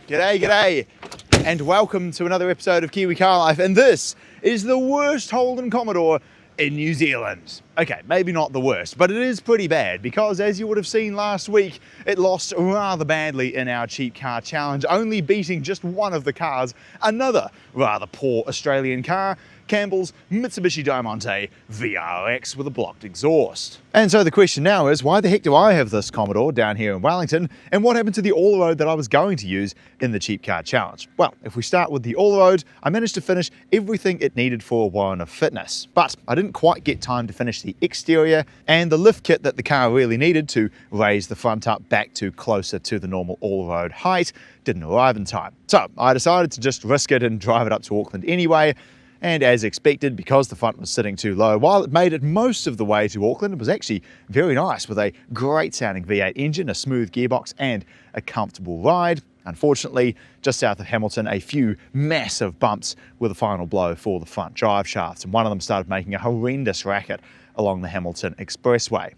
G'day, and welcome to another episode of Kiwi Car Life, and this is the worst Holden Commodore in New Zealand. Okay, maybe not the worst, but it is pretty bad because, as you would have seen last week, it lost rather badly in our cheap car challenge, only beating just one of the cars, another rather poor Australian car, Campbell's Mitsubishi Diamante VRX with a blocked exhaust. And so the question now is, why the heck do I have this Commodore down here in Wellington, and what happened to the Allroad that I was going to use in the cheap car challenge? Well, if we start with the Allroad, I managed to finish everything it needed for a warrant of fitness, but I didn't quite get time to finish the exterior and the lift kit that the car really needed to raise the front up back to closer to the normal Allroad height didn't arrive in time. So I decided to just risk it and drive it up to Auckland anyway. And as expected, because the front was sitting too low, while it made it most of the way to Auckland, it was actually very nice with a great sounding V8 engine, a smooth gearbox and a comfortable ride. Unfortunately, just south of Hamilton, a few massive bumps were the final blow for the front drive shafts, and one of them started making a horrendous racket along the Hamilton Expressway.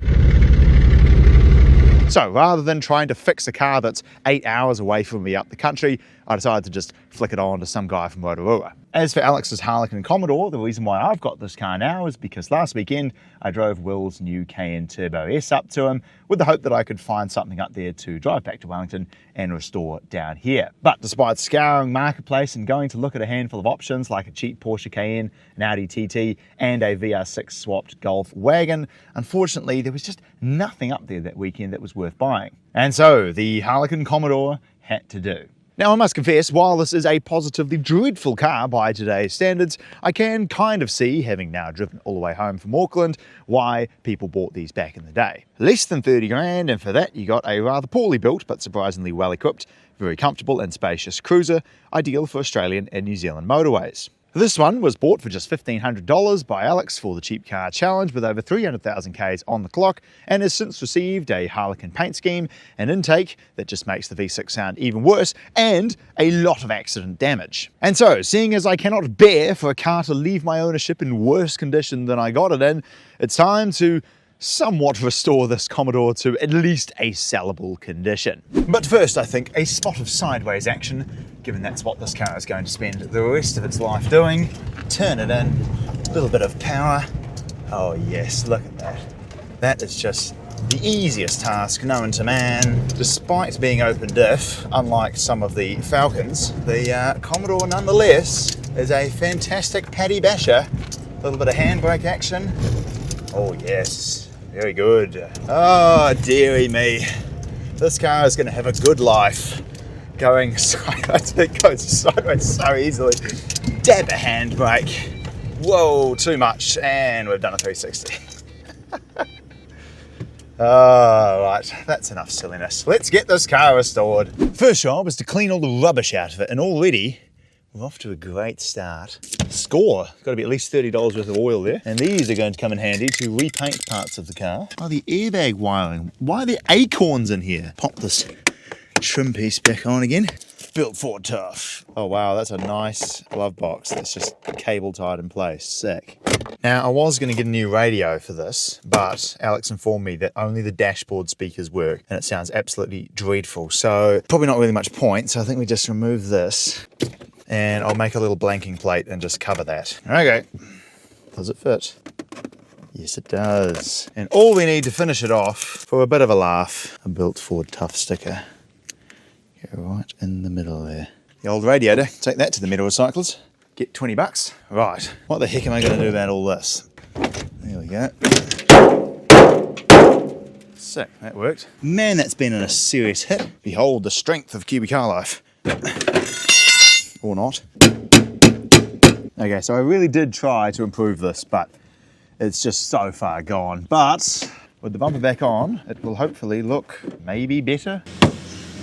So rather than trying to fix a car that's 8 hours away from me up the country, I decided to just flick it on to some guy from Rotorua. As for Alex's Harlequin Commodore, the reason why I've got this car now is because last weekend I drove Will's new Cayenne Turbo S up to him with the hope that I could find something up there to drive back to Wellington and restore down here. But despite scouring Marketplace and going to look at a handful of options like a cheap Porsche Cayenne, an Audi TT and a VR6 swapped Golf wagon, unfortunately there was just nothing up there that weekend that was worth buying. And so the Harlequin Commodore had to do. Now, I must confess, while this is a positively dreadful car by today's standards, I can kind of see, having now driven all the way home from Auckland, why people bought these back in the day. Less than 30 grand, and for that you got a rather poorly built but surprisingly well equipped, very comfortable and spacious cruiser, ideal for Australian and New Zealand motorways. This one was bought for just $1,500 by Alex for the cheap car challenge with over 300,000 Ks on the clock, and has since received a Harlequin paint scheme, an intake that just makes the V6 sound even worse, and a lot of accident damage. And so, seeing as I cannot bear for a car to leave my ownership in worse condition than I got it in, it's time to somewhat restore this Commodore to at least a sellable condition. But first, I think a spot of sideways action, given that's what this car is going to spend the rest of its life doing. Turn it in, a little bit of power. Oh yes, look at that. That is just the easiest task known to man. Despite being open diff, unlike some of the Falcons, the Commodore nonetheless is a fantastic paddy basher. A little bit of handbrake action. Oh yes. Very good. Oh, dearie me. This car is going to have a good life. Going sideways, it goes sideways so easily. Dab a handbrake. Whoa, too much. And we've done a 360. Oh, right, that's enough silliness. Let's get this car restored. First job is to clean all the rubbish out of it, and already we're off to a great start. Score! Got to be at least $30 worth of oil there. And these are going to come in handy to repaint parts of the car. Oh, the airbag wiring. Why are there acorns in here? Pop this trim piece back on again. Built Ford tough. Oh wow, that's a nice glove box that's just cable tied in place. Sick. Now, I was going to get a new radio for this, but Alex informed me that only the dashboard speakers work, and it sounds absolutely dreadful. So, probably not really much point, so I think we just remove this. And I'll make a little blanking plate and just cover that. Okay, does it fit? Yes, it does. And all we need to finish it off, for a bit of a laugh, a Built Ford Tough sticker. Go right in the middle there. The old radiator, take that to the metal recyclers. Get 20 bucks. Right, what the heck am I going to do about all this? There we go. Sick, that worked. Man, that's been in a serious hit. Behold the strength of Kiwi Car Life. Or not. Okay, so I really did try to improve this, but it's just so far gone. But with the bumper back on, it will hopefully look maybe better. There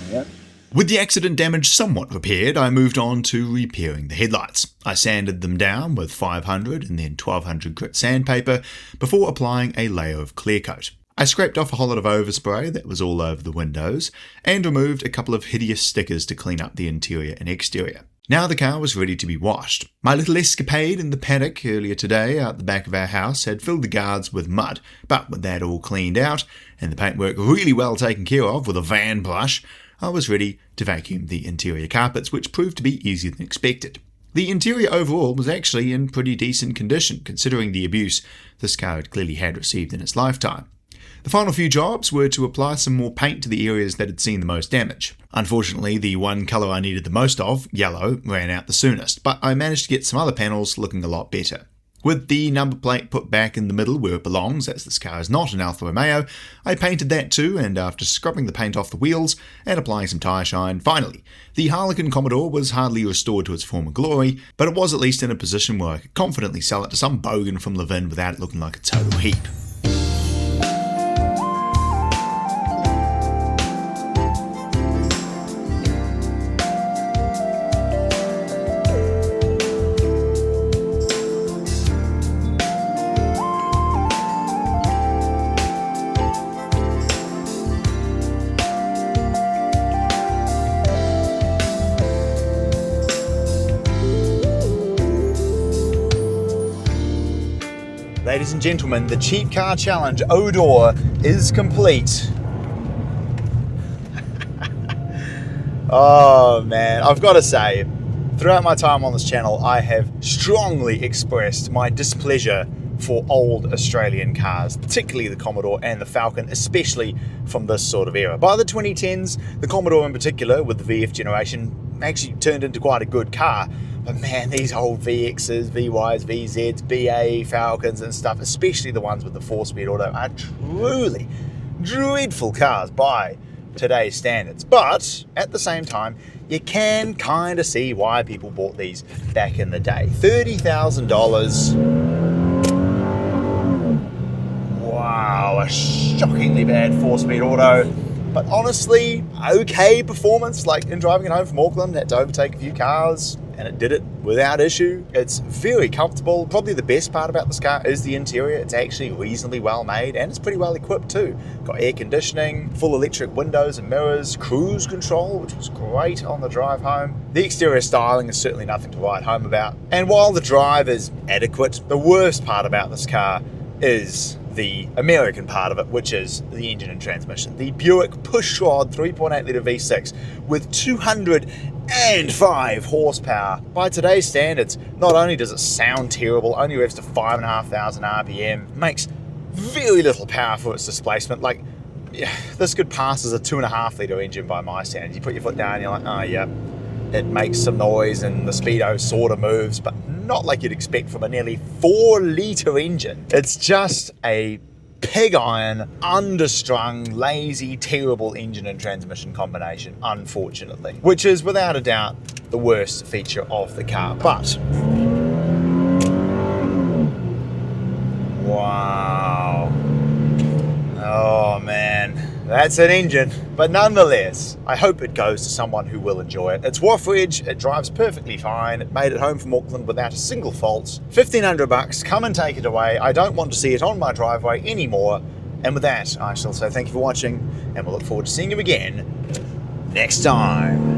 we go. With the accident damage somewhat repaired, I moved on to repairing the headlights. I sanded them down with 500 and then 1200 grit sandpaper before applying a layer of clear coat. I scraped off a whole lot of overspray that was all over the windows and removed a couple of hideous stickers to clean up the interior and exterior. Now the car was ready to be washed. My little escapade in the paddock earlier today out the back of our house had filled the guards with mud, but with that all cleaned out and the paintwork really well taken care of with a van brush, I was ready to vacuum the interior carpets, which proved to be easier than expected. The interior overall was actually in pretty decent condition, considering the abuse this car had clearly had received in its lifetime. The final few jobs were to apply some more paint to the areas that had seen the most damage. Unfortunately, the one colour I needed the most of, yellow, ran out the soonest, but I managed to get some other panels looking a lot better. With the number plate put back in the middle where it belongs, as this car is not an Alfa Romeo, I painted that too, and after scrubbing the paint off the wheels and applying some tyre shine, finally, the Harlequin Commodore was hardly restored to its former glory, but it was at least in a position where I could confidently sell it to some bogan from Levin without it looking like a total heap. Ladies and gentlemen, the Cheap Car Challenge Odor is complete. Oh man, I've got to say, throughout my time on this channel, I have strongly expressed my displeasure for old Australian cars, particularly the Commodore and the Falcon, especially from this sort of era. By the 2010s, the Commodore in particular, with the VF generation, actually turned into quite a good car. But man, these old VXs, VYs, VZs, BA, Falcons and stuff, especially the ones with the 4-speed auto, are truly dreadful cars by today's standards. But at the same time, you can kind of see why people bought these back in the day. $30,000. Wow, a shockingly bad 4-speed auto. But honestly, okay performance, like in driving it home from Auckland, had to overtake a few cars, and it did it without issue. It's very comfortable. Probably the best part about this car is the interior. It's actually reasonably well made, and it's pretty well equipped too. Got air conditioning, full electric windows and mirrors, cruise control, which was great on the drive home. The exterior styling is certainly nothing to write home about. And while the drive is adequate, the worst part about this car is the American part of it, which is the engine and transmission. The Buick pushrod 3.8 litre V6 with 205 horsepower. By today's standards, not only does it sound terrible, only revs to 5,500 RPM, makes very little power for its displacement. Like, yeah, this could pass as a 2.5 litre engine by my standards. You put your foot down and you're like, oh yeah, it makes some noise and the speedo sort of moves, but not like you'd expect from a nearly 4 litre engine. It's just a pig iron, understrung, lazy, terrible engine and transmission combination, unfortunately, which is without a doubt the worst feature of the car. But wow, oh man, that's an engine. But nonetheless, I hope it goes to someone who will enjoy it. It's Wharfridge, it drives perfectly fine, it made it home from Auckland without a single fault. $1,500, come and take it away. I don't want to see it on my driveway anymore. And with that, I shall say thank you for watching, and we'll look forward to seeing you again next time.